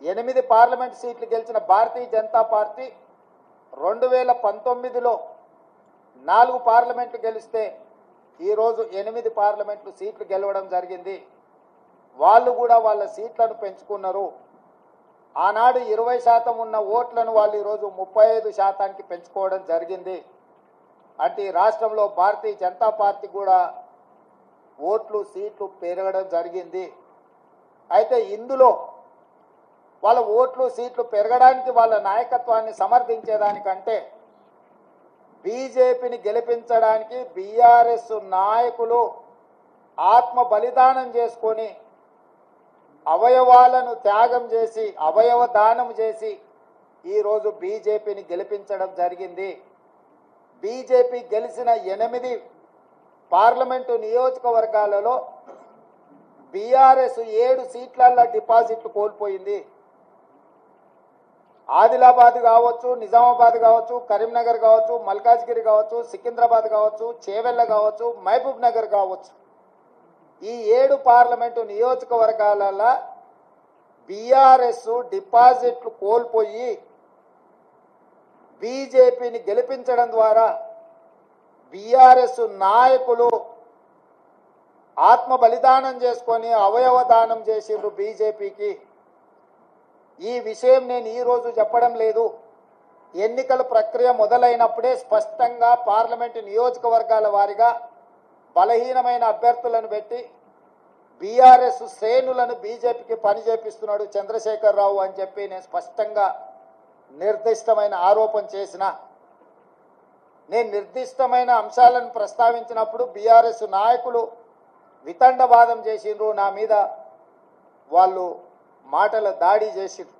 8 parliament సీట్లు గెలిచిన Bharatiya Janata party 2019లో 4 పార్లమెంట్లు గెలిస్తే ఈరోజు 8 పార్లమెంట్లు సీట్లు గెలవడం జరిగింది. వాళ్ళు కూడా వాళ్ళ సీట్లను పెంచుకున్నారు. ఆనాడు 20% ఉన్న ఓట్లను వాళ్ళు ఈరోజు 35%కి పెంచుకోవడం జరిగింది. అంటే ఈ రాష్ట్రంలో భారతీయ జనతా పార్టీ కూడా ఓట్లు సీట్లు పెరగడం జరిగింది. అయితే ఇందులో వాళ్ళ ఓట్లు సీట్లు పెరగడానికి వాళ్ళ నాయకత్వాన్ని సమర్థించేదానికంటే బీజేపీని గెలిపించడానికి బీఆర్ఎస్ నాయకులు ఆత్మ బలిదానం చేసుకొని అవయవాలను త్యాగం చేసి అవయవ దానం చేసి ఈరోజు బీజేపీని గెలిపించడం జరిగింది. బీజేపీ గెలిచిన 8 పార్లమెంటు నియోజకవర్గాలలో బీఆర్ఎస్ 7 సీట్లల్లో డిపాజిట్లు కోల్పోయింది. ఆదిలాబాద్ కావచ్చు, నిజామాబాద్ కావచ్చు, కరీంనగర్ కావచ్చు, మల్కాజ్గిరి కావచ్చు, సికింద్రాబాద్ కావచ్చు, చేవెళ్ళ కావచ్చు, మహబూబ్ నగర్ కావచ్చు, ఈ 7 పార్లమెంటు నియోజకవర్గాలలో బీఆర్ఎస్ డిపాజిట్లు కోల్పోయి బీజేపీని గెలిపించడం ద్వారా బీఆర్ఎస్ నాయకులు ఆత్మ బలిదానం చేసుకొని అవయవ దానం చేసిండ్రు బీజేపీకి. ఈ విషయం నేను ఈరోజు చెప్పడం లేదు. ఎన్నికల ప్రక్రియ మొదలైనప్పుడే స్పష్టంగా పార్లమెంటు నియోజకవర్గాల వారీగా బలహీనమైన అభ్యర్థులను పెట్టి బీఆర్ఎస్ శ్రేణులను బీజేపీకి పని చేపిస్తున్నాడు చంద్రశేఖరరావు అని చెప్పి నేను స్పష్టంగా నిర్దిష్టమైన ఆరోపణ చేసిన. నేను నిర్దిష్టమైన అంశాలను ప్రస్తావించినప్పుడు బీఆర్ఎస్ నాయకులు వితండవాదం చేసిండ్రు, నా మీద వాళ్ళు మాటల దాడి చేసిండ్రు.